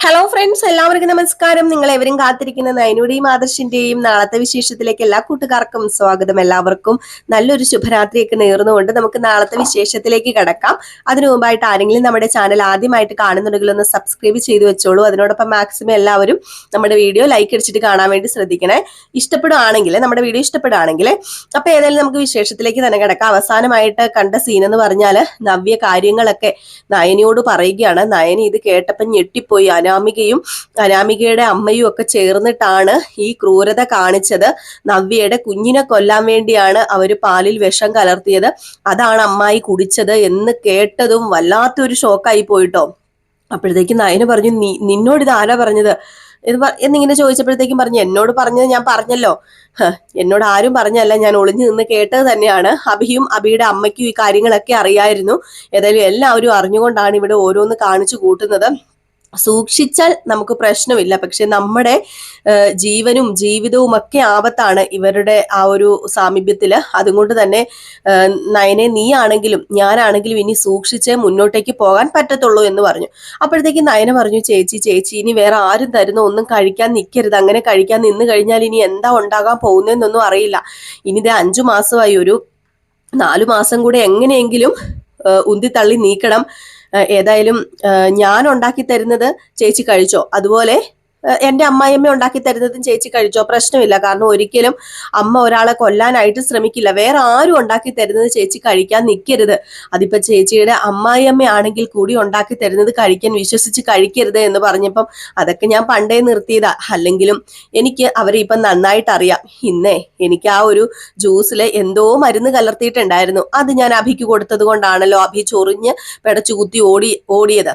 Hello friends, എല്ലാവർക്കും നമസ്കാരം. നിങ്ങൾ എവരും കാത്തിരിക്കുന്ന നയനുടെയും ആദർശിന്റെയും നാളത്തെ വിശേഷത്തിലേക്ക് എല്ലാ കൂട്ടുകാർക്കും സ്വാഗതം. എല്ലാവർക്കും നല്ലൊരു ശുഭരാത്രിയൊക്കെ നേർന്നുകൊണ്ട് നമുക്ക് നാളത്തെ വിശേഷത്തിലേക്ക് കടക്കാം. അതിനു മുമ്പായിട്ട് ആരെങ്കിലും നമ്മുടെ ചാനൽ ആദ്യമായിട്ട് കാണുന്നുണ്ടെങ്കിൽ ഒന്ന് സബ്സ്ക്രൈബ് ചെയ്തു വെച്ചോളൂ. അതിനോടൊപ്പം മാക്സിമം എല്ലാവരും നമ്മുടെ വീഡിയോ ലൈക്ക് അടിച്ചിട്ട് കാണാൻ വേണ്ടി ശ്രദ്ധിക്കണേ. നമ്മുടെ വീഡിയോ ഇഷ്ടപ്പെടുകയാണെങ്കിൽ അപ്പൊ ഏതായാലും നമുക്ക് വിശേഷത്തിലേക്ക് തന്നെ കിടക്കാം. അവസാനമായിട്ട് കണ്ട സീൻ എന്ന് പറഞ്ഞാൽ നവ്യ കാര്യങ്ങളൊക്കെ നയനിയോട് പറയുകയാണ്. നയനി ഇത് കേട്ടപ്പം ഞെട്ടിപ്പോയി. അനാമികയുടെ അമ്മയും ഒക്കെ ചേർന്നിട്ടാണ് ഈ ക്രൂരത കാണിച്ചത്. നവ്യയുടെ കുഞ്ഞിനെ കൊല്ലാൻ വേണ്ടിയാണ് അവര് പാലിൽ വിഷം കലർത്തിയത്. അതാണ് അമ്മായി കുടിച്ചത് എന്ന് കേട്ടതും വല്ലാത്തൊരു ഷോക്കായി പോയിട്ടോ. അപ്പോഴത്തേക്കും നയന പറഞ്ഞു, നിന്നോട് ഇത് ആരാ പറഞ്ഞത് എന്നിങ്ങനെ ചോദിച്ചപ്പോഴത്തേക്കും പറഞ്ഞു, എന്നോട് പറഞ്ഞത് ഞാൻ പറഞ്ഞല്ലോ. എന്നോട് ആരും പറഞ്ഞല്ല, ഞാൻ ഒളിഞ്ഞു നിന്ന് കേട്ടത് തന്നെയാണ്. അഭിയും അഭിയുടെ അമ്മയ്ക്കും ഈ കാര്യങ്ങളൊക്കെ അറിയായിരുന്നു. ഏതായാലും എല്ലാവരും അറിഞ്ഞുകൊണ്ടാണ് ഇവിടെ ഓരോന്ന് കാണിച്ചു കൂട്ടുന്നത്. സൂക്ഷിച്ചാൽ നമുക്ക് പ്രശ്നമില്ല, പക്ഷെ നമ്മുടെ ജീവനും ജീവിതവും ഒക്കെ ആപത്താണ് ഇവരുടെ ആ ഒരു സാമീപ്യത്തില്. അതുകൊണ്ട് തന്നെ നയനെ, നീ ആണെങ്കിലും ഞാനാണെങ്കിലും ഇനി സൂക്ഷിച്ചേ മുന്നോട്ടേക്ക് പോകാൻ പറ്റത്തുള്ളൂ എന്ന് പറഞ്ഞു. അപ്പോഴത്തേക്ക് നയന പറഞ്ഞു, ചേച്ചി ഇനി വേറെ ആരും തരുന്ന ഒന്നും കഴിക്കാൻ നിൽക്കരുത്. അങ്ങനെ കഴിക്കാൻ നിന്ന് കഴിഞ്ഞാൽ ഇനി എന്താ ഉണ്ടാകാൻ പോകുന്നതെന്നൊന്നും അറിയില്ല. ഇനി ഇത് 5 മാസമായി, ഒരു 4 മാസം കൂടെ എങ്ങനെയെങ്കിലും ഉന്തിത്തള്ളി നീക്കണം. ഏതായാലും ഞാൻ ഉണ്ടാക്കി തരുന്നത് ചേച്ചി കഴിച്ചോ, അതുപോലെ എന്റെ അമ്മായിയമ്മ ഉണ്ടാക്കി തരുന്നതും ചേച്ചി കഴിച്ചോ, പ്രശ്നമില്ല. കാരണം ഒരിക്കലും അമ്മ ഒരാളെ കൊല്ലാനായിട്ട് ശ്രമിക്കില്ല. വേറെ ആരും ഉണ്ടാക്കി തരുന്നത് ചേച്ചി കഴിക്കാൻ നിൽക്കരുത്. അതിപ്പോ ചേച്ചിയുടെ അമ്മായിയമ്മ ആണെങ്കിൽ കൂടി ഉണ്ടാക്കി തരുന്നത് കഴിക്കാൻ വിശ്വസിച്ച് കഴിക്കരുത് എന്ന് പറഞ്ഞപ്പം അതൊക്കെ ഞാൻ പണ്ടേ നിർത്തിയതാ. അല്ലെങ്കിലും എനിക്ക് അവരെ ഇപ്പം നന്നായിട്ട് അറിയാം. ഇന്നേ എനിക്ക് ആ ഒരു ജ്യൂസിൽ എന്തോ മരുന്ന് കലർത്തിയിട്ടുണ്ടായിരുന്നു. അത് ഞാൻ അഭിക്ക് കൊടുത്തത് കൊണ്ടാണല്ലോ അഭി ചൊറിഞ്ഞ് പെടച്ചു കുത്തി ഓടിയത്.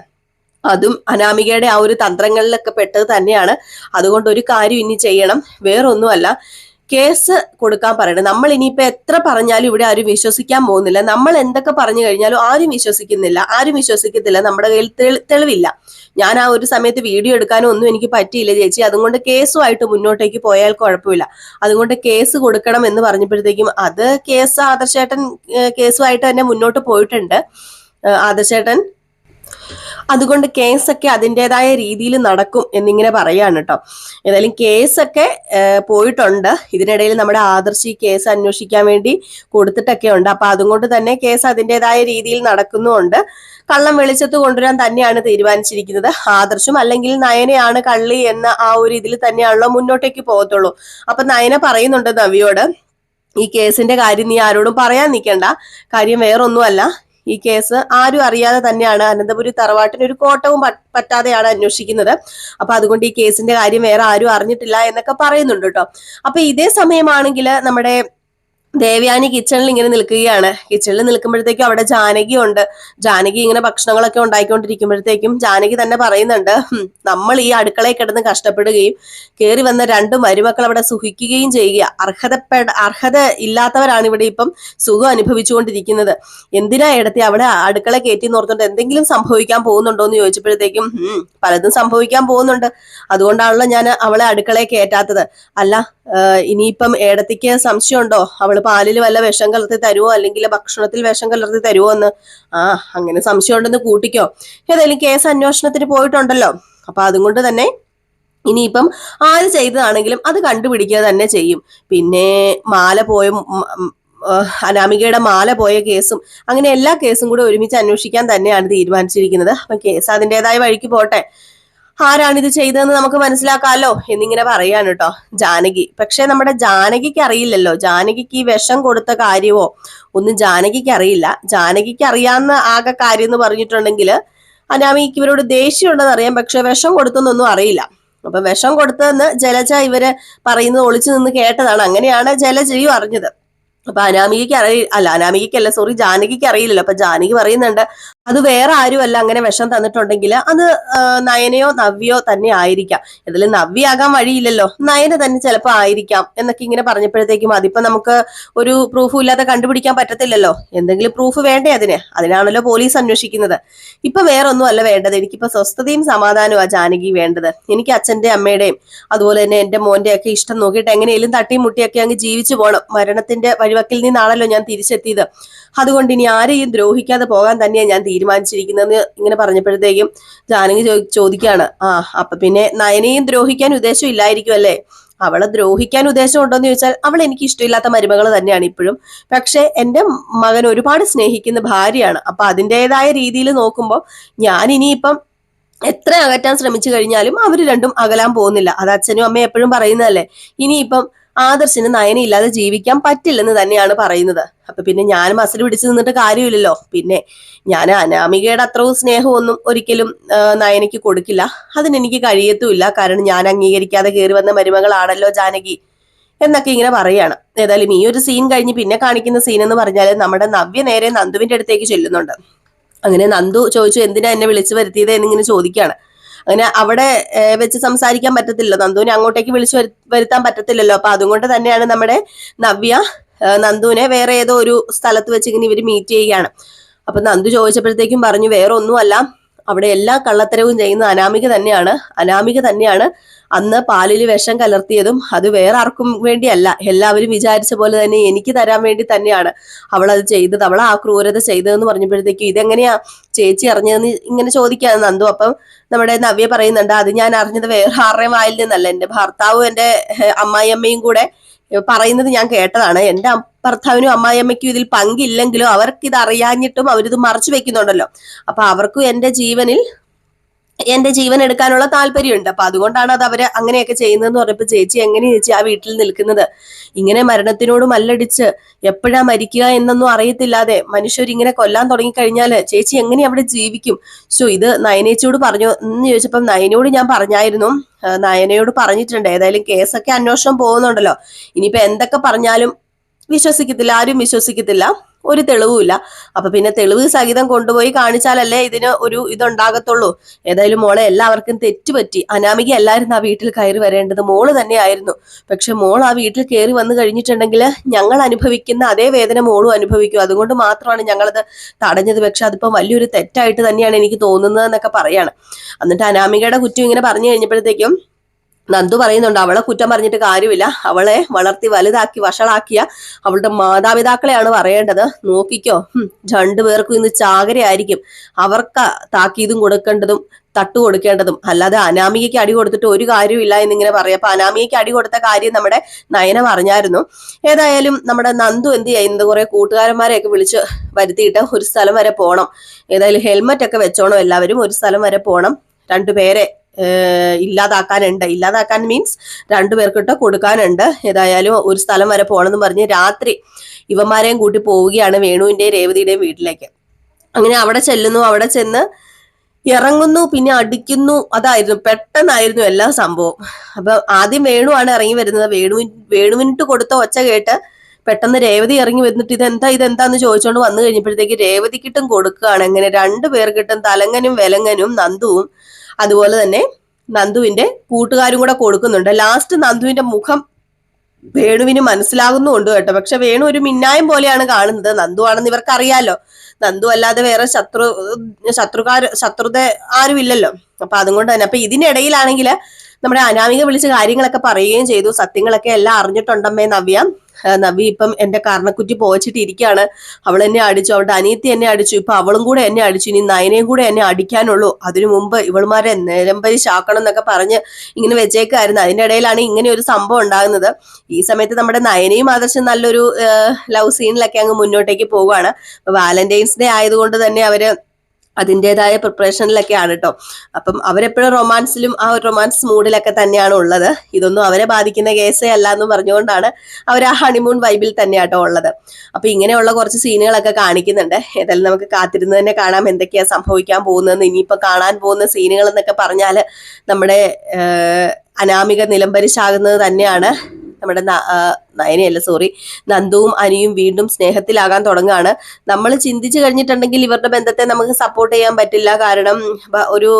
അതും അനാമികയുടെ ആ ഒരു തന്ത്രങ്ങളിലൊക്കെ പെട്ടത് തന്നെയാണ്. അതുകൊണ്ട് ഒരു കാര്യം ഇനി ചെയ്യണം, വേറൊന്നുമല്ല, കേസ് കൊടുക്കാൻ പറയണം. നമ്മൾ ഇനിയിപ്പോ എത്ര പറഞ്ഞാലും ഇവിടെ ആരും വിശ്വസിക്കാൻ പോകുന്നില്ല. നമ്മൾ എന്തൊക്കെ പറഞ്ഞു കഴിഞ്ഞാലും ആരും വിശ്വസിക്കത്തില്ല. നമ്മുടെ കയ്യിൽ തെളിവില്ല. ഞാൻ ആ ഒരു സമയത്ത് വീഡിയോ എടുക്കാനും ഒന്നും എനിക്ക് പറ്റിയില്ല ചേച്ചി. അതുകൊണ്ട് കേസുമായിട്ട് മുന്നോട്ടേക്ക് പോയാൽ കുഴപ്പമില്ല. അതുകൊണ്ട് കേസ് കൊടുക്കണം എന്ന് പറഞ്ഞപ്പോഴത്തേക്കും ആദർശേട്ടൻ കേസുമായിട്ട് തന്നെ മുന്നോട്ട് പോയിട്ടുണ്ട്. ആദർശേട്ടൻ അതുകൊണ്ട് കേസൊക്കെ അതിൻ്റെതായ രീതിയിൽ നടക്കും എന്നിങ്ങനെ പറയാണ് കേട്ടോ. ഏതായാലും കേസൊക്കെ പോയിട്ടുണ്ട്. ഇതിനിടയിൽ നമ്മുടെ ആദർശി കേസ് അന്വേഷിക്കാൻ വേണ്ടി കൊടുത്തിട്ടൊക്കെ ഉണ്ട്. അപ്പൊ അതുകൊണ്ട് തന്നെ കേസ് അതിൻ്റെതായ രീതിയിൽ നടക്കുന്നുമുണ്ട്. കള്ളം വെളിച്ചത്ത് കൊണ്ടുവരാൻ തന്നെയാണ് തീരുമാനിച്ചിരിക്കുന്നത്. ആദർശം അല്ലെങ്കിൽ നയനയാണ് കള്ളി എന്ന ആ ഒരു ഇതിൽ തന്നെയാണല്ലോ മുന്നോട്ടേക്ക് പോകത്തുള്ളൂ. അപ്പൊ നയന പറയുന്നുണ്ട് നവ്യോട്, ഈ കേസിന്റെ കാര്യം നീ ആരോടും പറയാൻ നിൽക്കണ്ട. കാര്യം വേറൊന്നുമല്ല, ഈ കേസ് ആരും അറിയാതെ തന്നെയാണ് അനന്തപുരി തറവാട്ടിന് ഒരു കോട്ടവും പറ്റാതെയാണ് അന്വേഷിക്കുന്നത്. അപ്പൊ അതുകൊണ്ട് ഈ കേസിന്റെ കാര്യം വേറെ ആരും അറിഞ്ഞിട്ടില്ല എന്നൊക്കെ പറയുന്നുണ്ട് കേട്ടോ. അപ്പൊ ഇതേ സമയമാണെങ്കിൽ നമ്മുടെ ദേവയാനി കിച്ചണിൽ ഇങ്ങനെ നിൽക്കുകയാണ്. കിച്ചണിൽ നിൽക്കുമ്പോഴത്തേക്കും അവിടെ ജാനകി ഉണ്ട്. ജാനകി ഇങ്ങനെ ഭക്ഷണങ്ങളൊക്കെ ഉണ്ടായിക്കൊണ്ടിരിക്കുമ്പോഴത്തേക്കും ജാനകി തന്നെ പറയുന്നുണ്ട്, നമ്മൾ ഈ അടുക്കളയിൽ കിടന്ന് കഷ്ടപ്പെടുകയും കയറി വന്ന 2 മരുമക്കൾ അവിടെ സുഖിക്കുകയും ചെയ്യുക. അർഹത ഇല്ലാത്തവരാണ് ഇവിടെ ഇപ്പം സുഖം അനുഭവിച്ചുകൊണ്ടിരിക്കുന്നത്. എന്തിനാ ഇടത്തെ അവിടെ അടുക്കള കയറ്റി നോർത്തോണ്ട് എന്തെങ്കിലും സംഭവിക്കാൻ പോകുന്നുണ്ടോ എന്ന് ചോദിച്ചപ്പോഴത്തേക്കും പലതും സംഭവിക്കാൻ പോകുന്നുണ്ട്. അതുകൊണ്ടാണല്ലോ ഞാൻ അവളെ അടുക്കളയെ കയറ്റാത്തത്. അല്ല, ഇനിയിപ്പം ഏടത്തിക്ക് സംശയമുണ്ടോ അവള് പാലിൽ വല്ല വിഷം കലർത്തി തരുമോ, അല്ലെങ്കിൽ ഭക്ഷണത്തിൽ വിഷം കലർത്തി തരുമോ എന്ന്? അങ്ങനെ സംശയം ഉണ്ടെന്ന് കൂട്ടിക്കോ. ഏതായാലും കേസ് അന്വേഷണത്തിന് പോയിട്ടുണ്ടല്ലോ. അപ്പൊ അതുകൊണ്ട് തന്നെ ഇനിയിപ്പം ആര് ചെയ്തതാണെങ്കിലും അത് കണ്ടുപിടിക്കുക തന്നെ ചെയ്യും. പിന്നെ അനാമികയുടെ മാല പോയ കേസും അങ്ങനെ എല്ലാ കേസും കൂടെ ഒരുമിച്ച് അന്വേഷിക്കാൻ തന്നെയാണ് തീരുമാനിച്ചിരിക്കുന്നത്. അപ്പൊ കേസ് അതിൻ്റെതായ വഴിക്ക് പോട്ടെ. ആരാണിത് ചെയ്തതെന്ന് നമുക്ക് മനസ്സിലാക്കാമല്ലോ എന്നിങ്ങനെ പറയാണ് കേട്ടോ ജാനകി. പക്ഷെ നമ്മുടെ ജാനകിക്ക് അറിയില്ലല്ലോ. ജാനകിക്ക് ഈ വിഷം കൊടുത്ത കാര്യമോ ഒന്നും ജാനകിക്ക് അറിയില്ല. ജാനകിക്ക് അറിയാവുന്ന ആകെ കാര്യം എന്ന് പറഞ്ഞിട്ടുണ്ടെങ്കിൽ അനാമികക്ക് ഇവരോട് ദേഷ്യം ഉണ്ടെന്ന് അറിയാം, പക്ഷെ വിഷം കൊടുത്തെന്നൊന്നും അറിയില്ല. അപ്പൊ വിഷം കൊടുത്തതെന്ന് ജലജ ഇവര് പറയുന്നത് ഒളിച്ചു നിന്ന് കേട്ടതാണ്. അങ്ങനെയാണ് ജലജയും അറിഞ്ഞത്. അപ്പൊ ജാനകിക്ക് അറിയില്ലല്ലോ. അപ്പൊ ജാനകി പറയുന്നുണ്ട്, അത് വേറെ ആരുമല്ല അങ്ങനെ വിഷം തന്നിട്ടുണ്ടെങ്കിൽ അത് നയനയോ നവ്യോ തന്നെ ആയിരിക്കാം. ഇതിൽ നവ്യാകാൻ വഴിയില്ലല്ലോ, നയന തന്നെ ചിലപ്പോൾ ആയിരിക്കാം എന്നൊക്കെ ഇങ്ങനെ പറഞ്ഞപ്പോഴത്തേക്കും അതിപ്പോ നമുക്ക് ഒരു പ്രൂഫും ഇല്ലാതെ കണ്ടുപിടിക്കാൻ പറ്റത്തില്ലല്ലോ. എന്തെങ്കിലും പ്രൂഫ് വേണ്ടേ അതിനാണല്ലോ പോലീസ് അന്വേഷിക്കുന്നത്. ഇപ്പൊ വേറെ ഒന്നും അല്ല വേണ്ടത്. എനിക്കിപ്പോ സ്വസ്ഥതയും സമാധാനവും ജാനകി വേണ്ടത്. എനിക്ക് അച്ഛന്റെ അമ്മയുടെയും അതുപോലെ തന്നെ എന്റെ മോന്റെ ഒക്കെ ഇഷ്ടം നോക്കിയിട്ട് എങ്ങനെയും തട്ടിയും മുട്ടിയൊക്കെ അങ്ങ് ജീവിച്ചു പോകണം. മരണത്തിന്റെ വഴിവക്കിൽ നിന്നാണല്ലോ ഞാൻ തിരിച്ചെത്തിയത്. അതുകൊണ്ട് ഇനി ആരെയും ദ്രോഹിക്കാതെ പോകാൻ തന്നെയാണ് ഞാൻ തീരുമാനിച്ചിരിക്കുന്നതെന്ന് ഇങ്ങനെ പറഞ്ഞപ്പോഴത്തേക്കും ജാനകി ചോദിക്കുകയാണ്, അപ്പൊ പിന്നെ നയനെയും ദ്രോഹിക്കാൻ ഉദ്ദേശം ഇല്ലായിരിക്കും അല്ലേ? അവളെ ദ്രോഹിക്കാൻ ഉദ്ദേശം ഉണ്ടോന്ന് ചോദിച്ചാൽ അവൾ എനിക്ക് ഇഷ്ടമില്ലാത്ത മരുമകൾ തന്നെയാണ് ഇപ്പോഴും. പക്ഷെ എന്റെ മകൻ ഒരുപാട് സ്നേഹിക്കുന്ന ഭാര്യയാണ്. അപ്പൊ അതിൻ്റെതായ രീതിയിൽ നോക്കുമ്പോൾ ഞാൻ ഇനിയിപ്പം എത്ര അകറ്റാൻ ശ്രമിച്ചു കഴിഞ്ഞാലും അവര് രണ്ടും അകലാൻ പോകുന്നില്ല. അത് അച്ഛനും അമ്മയും എപ്പോഴും പറയുന്നതല്ലേ. ഇനിയിപ്പം ആദർശിന് നയനയില്ലാതെ ജീവിക്കാൻ പറ്റില്ലെന്ന് തന്നെയാണ് പറയുന്നത്. അപ്പൊ പിന്നെ ഞാൻ മസിൽ പിടിച്ചു നിന്നിട്ട് കാര്യമില്ലല്ലോ. പിന്നെ ഞാൻ അനാമികയുടെ അത്രയും സ്നേഹമൊന്നും ഒരിക്കലും നയനയ്ക്ക് കൊടുക്കില്ല. അതിനെനിക്ക് കഴിയത്തുമില്ല. കാരണം ഞാൻ അംഗീകരിക്കാതെ കയറി വന്ന മരുമകളാണല്ലോ ജാനകി എന്നൊക്കെ ഇങ്ങനെ പറയാണ്. ഏതായാലും ഈ ഒരു സീൻ കഴിഞ്ഞ് പിന്നെ കാണിക്കുന്ന സീൻ എന്ന് പറഞ്ഞാൽ നമ്മുടെ നവ്യ നേരെ നന്ദുവിന്റെ അടുത്തേക്ക് ചെല്ലുന്നുണ്ട്. അങ്ങനെ നന്ദു ചോദിച്ചു, എന്തിനാ എന്നെ വിളിച്ചു വരുത്തിയത് എന്നിങ്ങനെ ചോദിക്കുകയാണ്. അങ്ങനെ അവിടെ വെച്ച് സംസാരിക്കാൻ പറ്റത്തില്ലല്ലോ, നന്ദുവിനെ അങ്ങോട്ടേക്ക് വിളിച്ചു വരുത്താൻ പറ്റത്തില്ലല്ലോ. അപ്പൊ അതുകൊണ്ട് തന്നെയാണ് നമ്മുടെ നവ്യ നന്ദുവിനെ വേറെ ഏതോ ഒരു സ്ഥലത്ത് വെച്ച് ഇങ്ങനെ ഇവര് മീറ്റ് ചെയ്യുകയാണ്. അപ്പൊ നന്ദു ചോദിച്ചപ്പോഴത്തേക്കും പറഞ്ഞു, വേറെ ഒന്നുമല്ല, അവിടെ എല്ലാ കള്ളത്തരവും ചെയ്യുന്ന അനാമിക തന്നെയാണ് അന്ന് പാലിൽ വിഷം കലർത്തിയതും. അത് വേറെ ആർക്കും വേണ്ടിയല്ല, എല്ലാവരും വിചാരിച്ച പോലെ തന്നെ എനിക്ക് തരാൻ വേണ്ടി തന്നെയാണ് അവൾ അത് ചെയ്തത്. അവൾ ആ ക്രൂരത ചെയ്തതെന്ന് പറഞ്ഞപ്പോഴത്തേക്കും ഇതെങ്ങനെയാ ചേച്ചി അറിഞ്ഞതെന്ന് ഇങ്ങനെ ചോദിക്കാണ് നന്ദു. അപ്പം നമ്മുടെ നവ്യ പറയുന്നുണ്ട്, അത് ഞാൻ അറിഞ്ഞത് വേറെ ആരുടെയും വായിൽ നിന്നല്ല, എന്റെ ഭർത്താവും എന്റെ അമ്മായിയമ്മയും കൂടെ പറയുന്നത് ഞാൻ കേട്ടതാണ്. എന്റെ ഭർത്താവിനും അമ്മായിയമ്മയ്ക്കും ഇതിൽ പങ്കില്ലെങ്കിലും അവർക്ക് ഇത് അറിയാഞ്ഞിട്ടും അവരിത് മറച്ചു വെക്കുന്നുണ്ടല്ലോ. അപ്പൊ അവർക്കും എന്റെ ജീവൻ എടുക്കാനുള്ള താല്പര്യമുണ്ട്. അപ്പൊ അതുകൊണ്ടാണ് അത് അവര് അങ്ങനെയൊക്കെ ചെയ്യുന്നതെന്ന് പറഞ്ഞപ്പോ ചേച്ചി എങ്ങനെ ചേച്ചി ആ വീട്ടിൽ നിൽക്കുന്നത്? ഇങ്ങനെ മരണത്തിനോട് മല്ലടിച്ച് എപ്പോഴാ മരിക്കുക എന്നൊന്നും അറിയത്തില്ലാതെ മനുഷ്യർ ഇങ്ങനെ കൊല്ലാൻ തുടങ്ങിക്കഴിഞ്ഞാല് ചേച്ചി എങ്ങനെ അവിടെ ജീവിക്കും? ഇത് നയനേച്ചിയോട് പറഞ്ഞു എന്ന് ചോദിച്ചപ്പം നയനയോട് ഞാൻ പറഞ്ഞായിരുന്നു, നയനയോട് പറഞ്ഞിട്ടുണ്ട്. ഏതായാലും കേസൊക്കെ അന്വേഷണം പോകുന്നുണ്ടല്ലോ, ഇനിയിപ്പോ എന്തൊക്കെ പറഞ്ഞാലും വിശ്വസിക്കത്തില്ല, ആരും വിശ്വസിക്കത്തില്ല, ഒരു തെളിവുമില്ല. അപ്പൊ പിന്നെ തെളിവ് സഹിതം കൊണ്ടുപോയി കാണിച്ചാലല്ലേ ഇതിന് ഒരു ഇതുണ്ടാകത്തുള്ളൂ. ഏതായാലും മോളെ, എല്ലാവർക്കും തെറ്റുപറ്റി. അനാമിക അല്ലായിരുന്നു ആ വീട്ടിൽ കയറി വരേണ്ടത്, മോള് തന്നെയായിരുന്നു. പക്ഷെ മോൾ ആ വീട്ടിൽ കയറി വന്നു കഴിഞ്ഞിട്ടുണ്ടെങ്കിൽ ഞങ്ങൾ അനുഭവിക്കുന്ന അതേ വേദന മോളും അനുഭവിക്കും. അതുകൊണ്ട് മാത്രമാണ് ഞങ്ങളത് തടഞ്ഞത്. പക്ഷെ അതിപ്പം വലിയൊരു തെറ്റായിട്ട് തന്നെയാണ് എനിക്ക് തോന്നുന്നത് എന്നൊക്കെ പറയാണ്. എന്നിട്ട് അനാമികയുടെ കുറ്റം ഇങ്ങനെ പറഞ്ഞു കഴിഞ്ഞപ്പോഴത്തേക്കും നന്ദു പറയുന്നുണ്ട്, അവളെ കുറ്റം പറഞ്ഞിട്ട് കാര്യമില്ല. അവളെ വളർത്തി വലുതാക്കി വഷളാക്കിയ അവളുടെ മാതാപിതാക്കളെയാണ് പറയേണ്ടത്. നോക്കിക്കോ, രണ്ടുപേർക്കും ഇന്ന് ചാകരയായിരിക്കും. അവർക്ക് താക്കീതും കൊടുക്കേണ്ടതും തട്ടു കൊടുക്കേണ്ടതും. അല്ലാതെ അനാമികയ്ക്ക് അടി കൊടുത്തിട്ട് ഒരു കാര്യമില്ല എന്നിങ്ങനെ പറയാം. അപ്പൊ അനാമികയ്ക്ക് അടി കൊടുത്ത കാര്യം നമ്മുടെ നയന പറഞ്ഞായിരുന്നു. ഏതായാലും നമ്മുടെ നന്ദു എന്ത് ചെയ്യുന്നത്, കുറെ കൂട്ടുകാരന്മാരെയൊക്കെ വിളിച്ച് വരുത്തിയിട്ട് ഒരു സ്ഥലം വരെ പോകണം. ഏതായാലും ഹെൽമെറ്റ് ഒക്കെ വെച്ചോണം, എല്ലാവരും ഒരു സ്ഥലം വരെ പോകണം. രണ്ടുപേരെ ഇല്ലാതാക്കാൻ മീൻസ് രണ്ടുപേർക്കിട്ട് കൊടുക്കാനുണ്ട്. ഏതായാലും ഒരു സ്ഥലം വരെ പോകണമെന്ന് പറഞ്ഞ് രാത്രി ഇവന്മാരെയും കൂട്ടി പോവുകയാണ് വേണുവിന്റെയും രേവതിയുടെയും വീട്ടിലേക്ക്. അങ്ങനെ അവിടെ ചെല്ലുന്നു, അവിടെ ചെന്ന് ഇറങ്ങുന്നു, പിന്നെ അടിക്കുന്നു. പെട്ടെന്നായിരുന്നു എല്ലാ സംഭവം. അപ്പൊ ആദ്യം വേണുവാണ് ഇറങ്ങി വരുന്നത്. വേണുവിനിട്ട് കൊടുത്ത ഒച്ച കേട്ട് പെട്ടെന്ന് രേവതി ഇറങ്ങി വന്നിട്ട് ഇതെന്താന്ന് ചോദിച്ചോണ്ട് വന്നു കഴിഞ്ഞപ്പോഴത്തേക്ക് രേവതിക്കിട്ടും കൊടുക്കുകയാണ്. അങ്ങനെ രണ്ടുപേർക്കിട്ടും തലങ്ങനും വിലങ്ങനും നന്ദുവും അതുപോലെ തന്നെ നന്ദുവിന്റെ കൂട്ടുകാരും കൂടെ കൊടുക്കുന്നുണ്ട്. ലാസ്റ്റ് നന്ദുവിന്റെ മുഖം വേണുവിന് മനസ്സിലാകുന്നുണ്ട് കേട്ടോ. പക്ഷെ വേണു ഒരു മിന്നായം പോലെയാണ് കാണുന്നത്. നന്ദു ആണെന്ന് ഇവർക്ക് അറിയാലോ. നന്ദു അല്ലാതെ വേറെ ശത്രുത ആരുമില്ലല്ലോ. അപ്പൊ അതുകൊണ്ട് തന്നെ അപ്പൊ ഇതിനിടയിലാണെങ്കിൽ നമ്മുടെ അനാമിക വിളിച്ച് കാര്യങ്ങളൊക്കെ പറയുകയും ചെയ്തു. സത്യങ്ങളൊക്കെ എല്ലാം അറിഞ്ഞിട്ടുണ്ടമ്മേ നവ്യ ഇപ്പം എന്റെ കർണക്കുറ്റി പോച്ചിട്ടിരിക്കുകയാണ്. അവൾ എന്നെ അടിച്ചു, അവളുടെ അനിയത്തി എന്നെ അടിച്ചു, ഇപ്പൊ അവളും കൂടെ എന്നെ അടിച്ചു, ഇനി നയനയും കൂടെ എന്നെ അടിക്കാനുള്ളൂ. അതിനു മുമ്പ് ഇവളുമാരെ നിലംപരിശാക്കണം എന്നൊക്കെ പറഞ്ഞ് ഇങ്ങനെ വെച്ചേക്കായിരുന്നു. അതിന്റെ ഇടയിലാണ് ഇങ്ങനെ ഒരു സംഭവം ഉണ്ടാകുന്നത്. ഈ സമയത്ത് നമ്മുടെ നയനയും ആദർശം നല്ലൊരു ലവ് സീനിലൊക്കെ അങ്ങ് മുന്നോട്ടേക്ക് പോവുകയാണ്. വാലന്റൈൻസ് ഡേ ആയതുകൊണ്ട് തന്നെ അവര് അതിൻ്റെതായ പ്രിപ്പറേഷനിലൊക്കെയാണ് കേട്ടോ. അപ്പം അവരെപ്പോഴും റൊമാൻസിലും ആ ഒരു റൊമാൻസ് മൂഡിലൊക്കെ തന്നെയാണ് ഉള്ളത്. ഇതൊന്നും അവരെ ബാധിക്കുന്ന കേസേ അല്ല എന്ന് പറഞ്ഞുകൊണ്ടാണ് അവർ ആ ഹണിമൂൺ വൈബിൽ തന്നെയാട്ടോ ഉള്ളത്. അപ്പൊ ഇങ്ങനെയുള്ള കുറച്ച് സീനുകളൊക്കെ കാണിക്കുന്നുണ്ട്. ഏതായാലും നമുക്ക് കാത്തിരുന്ന് തന്നെ കാണാം എന്തൊക്കെയാ സംഭവിക്കാൻ പോകുന്നതെന്ന്. ഇനിയിപ്പോ കാണാൻ പോകുന്ന സീനുകൾ എന്നൊക്കെ പറഞ്ഞാല് നമ്മുടെ അനാമിക നിലംപരിശാകുന്നത് തന്നെയാണ്. നമ്മുടെ നന്ദുവും അനിയും വീണ്ടും സ്നേഹത്തിലാകാൻ തുടങ്ങുകയാണ്. നമ്മൾ ചിന്തിച്ചു കഴിഞ്ഞിട്ടുണ്ടെങ്കിൽ ഇവരുടെ ബന്ധത്തെ നമുക്ക് സപ്പോർട്ട് ചെയ്യാൻ പറ്റില്ല. കാരണം ഒരു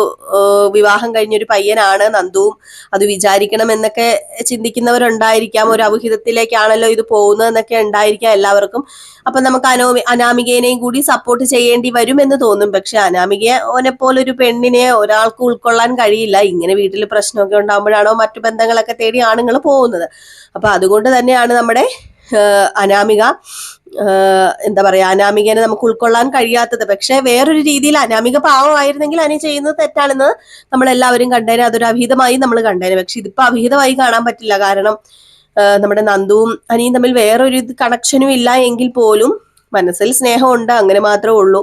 വിവാഹം കഴിഞ്ഞൊരു പയ്യനാണ് നന്ദുവും, അത് വിചാരിക്കണം എന്നൊക്കെ ചിന്തിക്കുന്നവരുണ്ടായിരിക്കാം. ഒരു അവിഹിതത്തിലേക്കാണല്ലോ ഇത് പോകുന്നതെന്നൊക്കെ ഉണ്ടായിരിക്കാം എല്ലാവർക്കും. അപ്പൊ നമുക്ക് അനാമികേനെയും കൂടി സപ്പോർട്ട് ചെയ്യേണ്ടി വരുമെന്ന് തോന്നും. പക്ഷെ അനാമികനെ പോലൊരു പെണ്ണിനെ ഒരാൾക്ക് ഉൾക്കൊള്ളാൻ കഴിയില്ല. ഇങ്ങനെ വീട്ടിൽ പ്രശ്നമൊക്കെ ഉണ്ടാകുമ്പോഴാണോ മറ്റു ബന്ധങ്ങളൊക്കെ തേടി ആണുങ്ങൾ പോകുന്നത്. അപ്പൊ അതുകൊണ്ട് തന്നെയാണ് നമ്മുടെ അനാമിക എന്താ പറയാ, അനാമികനെ നമുക്ക് ഉൾക്കൊള്ളാൻ കഴിയാത്തത്. പക്ഷെ വേറൊരു രീതിയിൽ അനാമിക പാവമായിരുന്നെങ്കിൽ അനി ചെയ്യുന്നത് തെറ്റാണെന്ന് നമ്മളെല്ലാവരും കണ്ടേനെ, അതൊരു അഭിഹിതമായി നമ്മൾ കണ്ടേനെ. പക്ഷെ ഇതിപ്പോ അഭിഹിതമായി കാണാൻ പറ്റില്ല. കാരണം നമ്മുടെ നന്ദുവും അനിയും തമ്മിൽ വേറൊരു കണക്ഷനും ഇല്ല എങ്കിൽ പോലും മനസ്സിൽ സ്നേഹമുണ്ട്, അങ്ങനെ മാത്രമേ ഉള്ളൂ.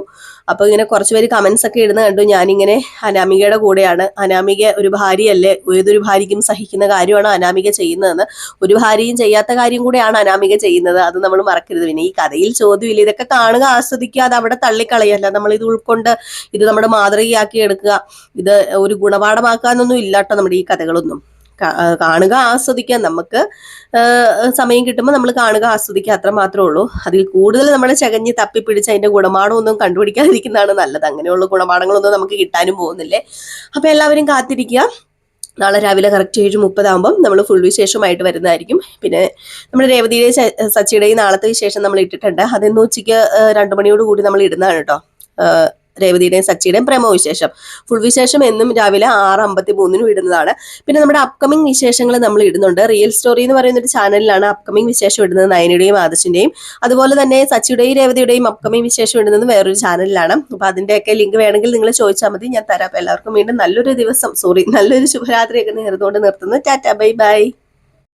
അപ്പൊ ഇങ്ങനെ കുറച്ചുപേര് കമന്റ്സ് ഒക്കെ ഇടുന്ന കണ്ടു, ഞാനിങ്ങനെ അനാമികയുടെ കൂടെയാണ്. അനാമിക ഒരു ഭാര്യയല്ലേ, ഏതൊരു ഭാര്യയ്ക്കും സഹിക്കുന്ന കാര്യമാണ് അനാമിക ചെയ്യുന്നതെന്ന്. ഒരു ഭാര്യയും ചെയ്യാത്ത കാര്യം കൂടെയാണ് അനാമിക ചെയ്യുന്നത്, അത് നമ്മൾ മറക്കരുത്. പിന്നെ ഈ കഥയിൽ ചോദ്യമില്ല, ഇതൊക്കെ കാണുക, ആസ്വദിക്കുക, അത് അവിടെ തള്ളിക്കളയല്ല. നമ്മൾ ഇത് ഉൾക്കൊണ്ട് ഇത് നമ്മുടെ മാതൃകയാക്കി എടുക്കുക, ഇത് ഒരു ഗുണപാഠമാക്കാനൊന്നും ഇല്ലാട്ടോ നമ്മുടെ ഈ കഥകളൊന്നും. കാണുക, ആസ്വദിക്കുക. നമുക്ക് സമയം കിട്ടുമ്പോൾ നമ്മൾ കാണുക, ആസ്വദിക്കുക, അത്ര മാത്രമേ ഉള്ളൂ. അതിൽ കൂടുതൽ നമ്മൾ ചകഞ്ഞ് തപ്പിപ്പിടിച്ച് അതിന്റെ ഗുണപാഠമൊന്നും കണ്ടുപിടിക്കാതിരിക്കുന്നതാണ് നല്ലത്. അങ്ങനെയുള്ള ഗുണപാഠങ്ങളൊന്നും നമുക്ക് കിട്ടാനും പോകുന്നില്ലേ. അപ്പൊ എല്ലാവരും കാത്തിരിക്കുക. നാളെ രാവിലെ കറക്റ്റ് 7:30 ആകുമ്പം നമ്മൾ ഫുൾ വിശേഷമായിട്ട് വരുന്നതായിരിക്കും. പിന്നെ നമ്മുടെ രേവതിയുടെയും സച്ചിയുടെയും നാളത്തെ വിശേഷം നമ്മൾ ഇട്ടിട്ടുണ്ട്. അതിന്ന് ഉച്ചയ്ക്ക് 2 മണിയോട് കൂടി നമ്മൾ ഇടുന്നതാണ് കേട്ടോ. രേവതിയുടെയും സച്ചിയുടെയും പ്രേമ വിശേഷം, ഫുൾ വിശേഷം എന്നും രാവിലെ 6:53 ഇടുന്നതാണ്. പിന്നെ നമ്മുടെ അപ്കമിങ് വിശേഷങ്ങൾ നമ്മൾ ഇടുന്നുണ്ട്. റിയൽ സ്റ്റോറി എന്ന് പറയുന്ന ഒരു ചാനലിലാണ് അപ്കമിങ് വിശേഷം ഇടുന്നത്, നയനയുടെയും ആദർശിന്റെയും. അതുപോലെ തന്നെ സച്ചിയുടെയും രേവതിയുടെയും അപ്കമിങ് വിശേഷം ഇടുന്നത് വേറൊരു ചാനലിലാണ്. അപ്പൊ അതിന്റെയൊക്കെ ലിങ്ക് വേണമെങ്കിൽ നിങ്ങൾ ചോദിച്ചാൽ മതി, ഞാൻ തരാം. അപ്പൊ എല്ലാവർക്കും വീണ്ടും നല്ലൊരു ശുഭരാത്രിയൊക്കെ നേർന്നുകൊണ്ട് നിർത്തുന്നു. Tata, bye bye.